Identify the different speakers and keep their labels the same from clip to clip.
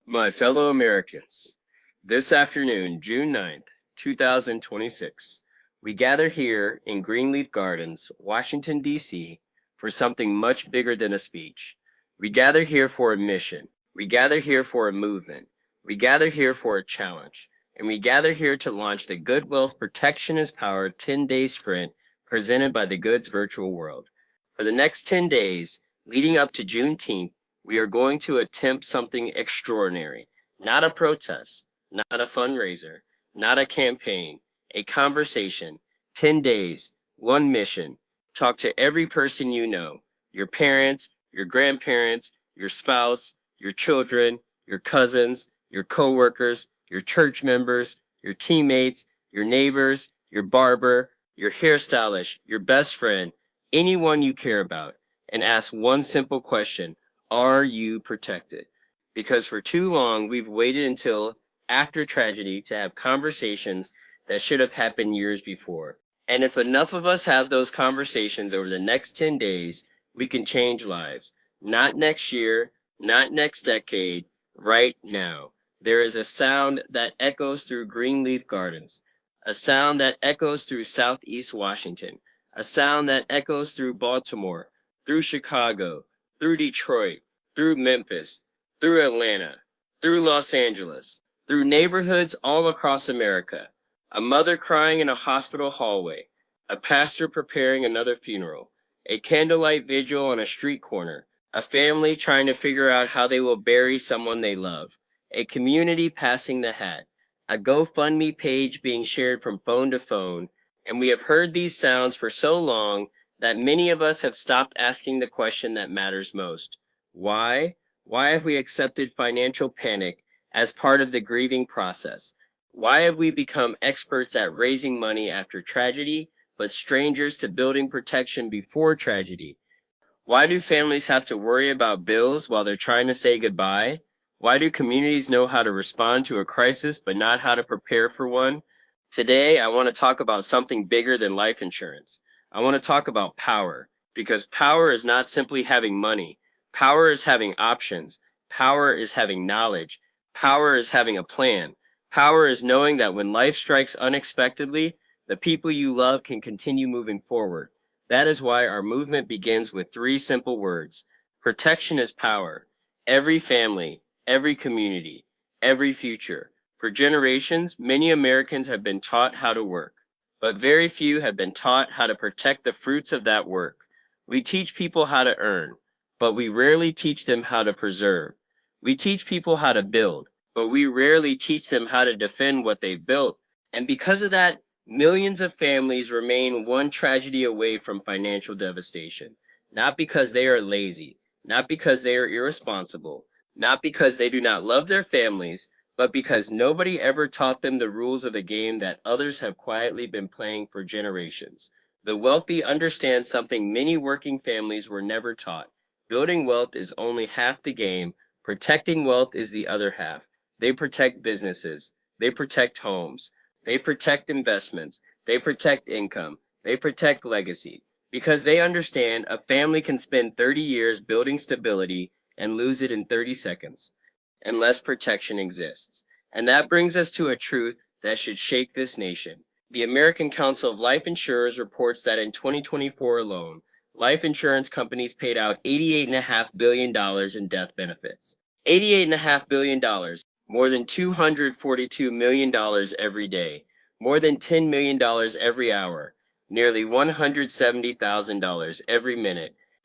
Speaker 1: My fellow Americans, this afternoon, June 9th, 2026, we gather here in Greenleaf Gardens, Washington, D.C., for something much bigger than a speech. We gather here for a mission. We gather here for a movement. We gather here for a challenge. And we gather here to launch the Good Wealth Protection is Power 10-day sprint presented by the Goods Virtual World. For the next 10 days, leading up to Juneteenth, we are going to attempt something extraordinary. Not a protest, not a fundraiser, not a campaign, a conversation. 10 days, one mission. Talk to every person you know, your parents, your grandparents, your spouse, your children, your cousins, your coworkers, your church members, your teammates, your neighbors, your barber, your hairstylist, your best friend, anyone you care about, and ask one simple question. Are you protected? Because for too long we've waited until after tragedy to have conversations that should have happened years before. And if enough of us have those conversations over the next 10 days, we can change lives. Not next year, not next decade, right now. There is a sound that echoes through Greenleaf Gardens, a sound that echoes through Southeast Washington, a sound that echoes through Baltimore, through Chicago, through Detroit, through Memphis, through Atlanta, through Los Angeles, through neighborhoods all across America. A mother crying in a hospital hallway, a pastor preparing another funeral, a candlelight vigil on a street corner, a family trying to figure out how they will bury someone they love, a community passing the hat, a GoFundMe page being shared from phone to phone, and we have heard these sounds for so long that many of us have stopped asking the question that matters most. Why? Why have we accepted financial panic as part of the grieving process? Why have we become experts at raising money after tragedy, but strangers to building protection before tragedy? Why do families have to worry about bills while they're trying to say goodbye? Why do communities know how to respond to a crisis but not how to prepare for one? Today, I want to talk about something bigger than life insurance. I want to talk about power, because power is not simply having money. Power is having options. Power is having knowledge. Power is having a plan. Power is knowing that when life strikes unexpectedly, the people you love can continue moving forward. That is why our movement begins with three simple words. Protection is power. Every family, every community, every future. For generations, many Americans have been taught how to work, but very few have been taught how to protect the fruits of that work. We teach people how to earn, but we rarely teach them how to preserve. We teach people how to build, but we rarely teach them how to defend what they've built. And because of that, millions of families remain one tragedy away from financial devastation, not because they are lazy, not because they are irresponsible, not because they do not love their families, but because nobody ever taught them the rules of the game that others have quietly been playing for generations. The wealthy understand something many working families were never taught. Building wealth is only half the game, protecting wealth is the other half. They protect businesses, they protect homes. They protect investments. They protect income. They protect legacy. Because they understand a family can spend 30 years building stability and lose it in 30 seconds, unless protection exists. And that brings us to a truth that should shake this nation. The American Council of Life Insurers reports that in 2024 alone, life insurance companies paid out $88.5 billion in death benefits. $88.5 billion, more than $242 million every day, more than $10 million every hour, nearly $170,000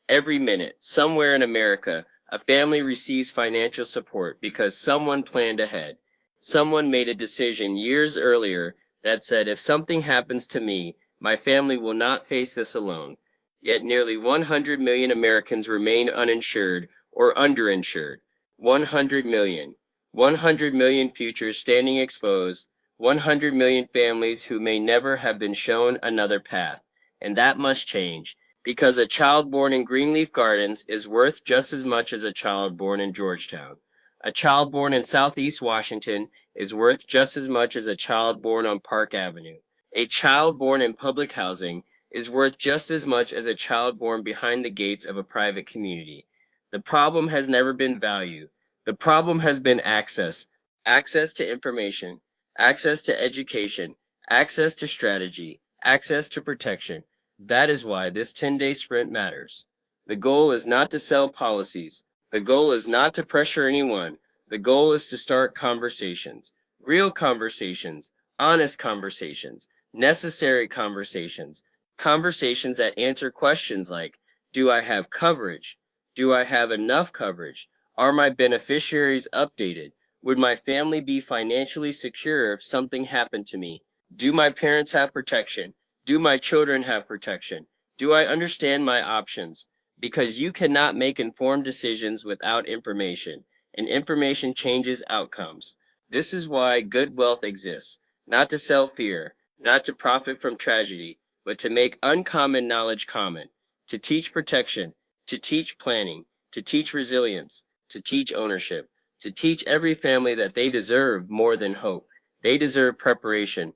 Speaker 1: every minute, somewhere in America, a family receives financial support because someone planned ahead. Someone made a decision years earlier that said, if something happens to me, my family will not face this alone. Yet nearly 100 million Americans remain uninsured or underinsured. 100 million. 100 million futures standing exposed. 100 million families who may never have been shown another path. And that must change. Because a child born in Greenleaf Gardens is worth just as much as a child born in Georgetown. A child born in Southeast Washington is worth just as much as a child born on Park Avenue. A child born in public housing is worth just as much as a child born behind the gates of a private community. The problem has never been value. The problem has been access. Access to information, access to education, access to strategy, access to protection. That is why this 10-day sprint matters. The goal is not to sell policies. The goal is not to pressure anyone. The goal is to start conversations. Real conversations, honest conversations, necessary conversations, conversations that answer questions like, do I have coverage? Do I have enough coverage? Are my beneficiaries updated? Would my family be financially secure if something happened to me? Do my parents have protection? Do my children have protection? Do I understand my options? Because you cannot make informed decisions without information, and information changes outcomes. This is why good wealth exists, not to sell fear, not to profit from tragedy, but to make uncommon knowledge common, to teach protection, to teach planning, to teach resilience, to teach ownership, to teach every family that they deserve more than hope. They deserve preparation.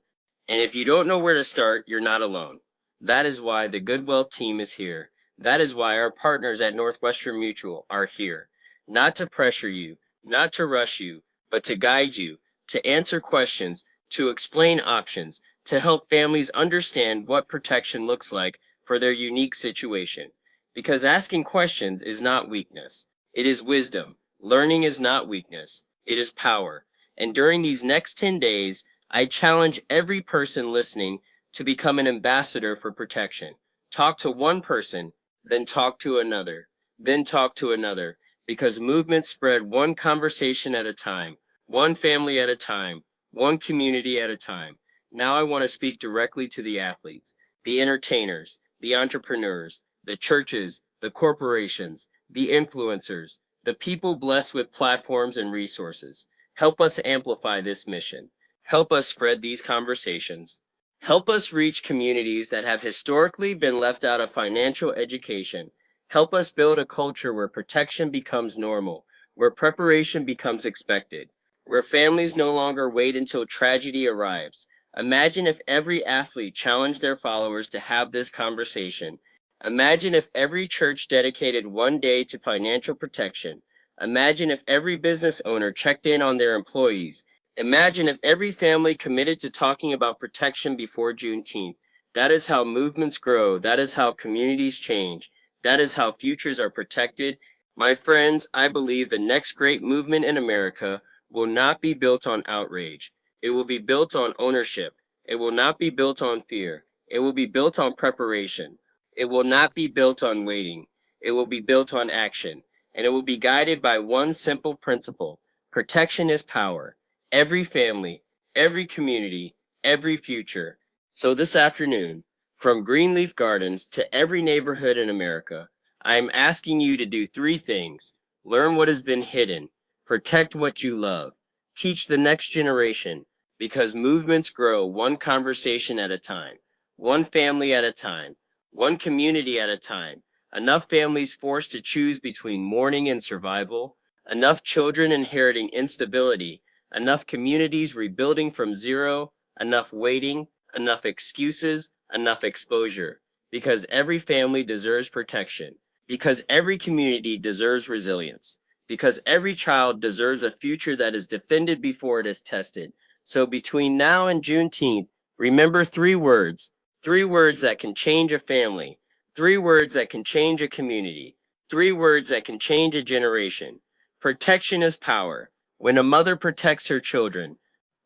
Speaker 1: And if you don't know where to start, you're not alone. That is why the Good Wealth team is here. That is why our partners at Northwestern Mutual are here. Not to pressure you, not to rush you, but to guide you, to answer questions, to explain options, to help families understand what protection looks like for their unique situation. Because asking questions is not weakness. It is wisdom. Learning is not weakness. It is power. And during these next 10 days, I challenge every person listening to become an ambassador for protection. Talk to one person, then talk to another, then talk to another, because movements spread one conversation at a time, one family at a time, one community at a time. Now I want to speak directly to the athletes, the entertainers, the entrepreneurs, the churches, the corporations, the influencers, the people blessed with platforms and resources. Help us amplify this mission. Help us spread these conversations. Help us reach communities that have historically been left out of financial education. Help us build a culture where protection becomes normal, where preparation becomes expected, where families no longer wait until tragedy arrives. Imagine if every athlete challenged their followers to have this conversation. Imagine if every church dedicated one day to financial protection. Imagine if every business owner checked in on their employees. Imagine if every family committed to talking about protection before Juneteenth. That is how movements grow. That is how communities change. That is how futures are protected. My friends, I believe the next great movement in America will not be built on outrage. It will be built on ownership. It will not be built on fear. It will be built on preparation. It will not be built on waiting. It will be built on action. And it will be guided by one simple principle. Protection is power. Every family, every community, every future. So this afternoon, from Greenleaf Gardens to every neighborhood in America, I am asking you to do three things. Learn what has been hidden. Protect what you love. Teach the next generation, because movements grow one conversation at a time, one family at a time, one community at a time. Enough families forced to choose between mourning and survival, enough children inheriting instability, enough communities rebuilding from zero, enough waiting, enough excuses, enough exposure. Because every family deserves protection. Because every community deserves resilience. Because every child deserves a future that is defended before it is tested. So between now and Juneteenth, remember three words that can change a family, three words that can change a community, three words that can change a generation. Protection is power. When a mother protects her children,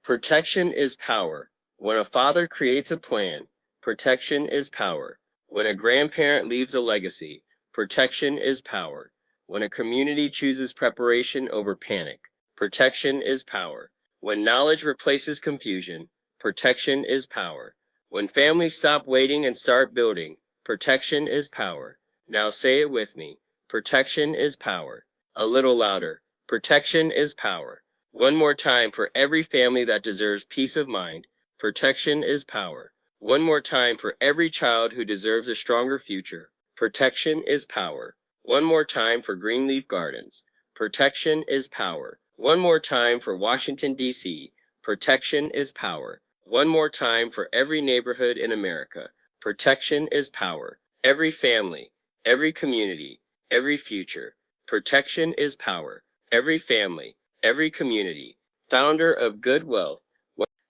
Speaker 1: protection is power. When a father creates a plan, protection is power. When a grandparent leaves a legacy, protection is power. When a community chooses preparation over panic, protection is power. When knowledge replaces confusion, protection is power. When families stop waiting and start building, protection is power. Now say it with me. Protection is power. A little louder. Protection is power. One more time for every family that deserves peace of mind. Protection is power. One more time for every child who deserves a stronger future. Protection is power. One more time for Greenleaf Gardens. Protection is power. One more time for Washington, D.C. Protection is power. One more time for every neighborhood in America. Protection is power. Every family, every community, every future. Protection is power. every family, every community, founder of Good Wealth.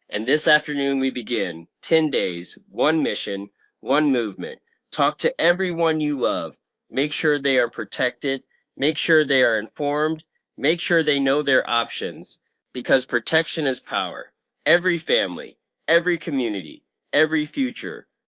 Speaker 1: And this afternoon we begin 10 days, one mission, one movement. Talk to everyone you love. Make sure they are protected. Make sure they are informed. Make sure they know their options because protection is power. Every family, every community, every future.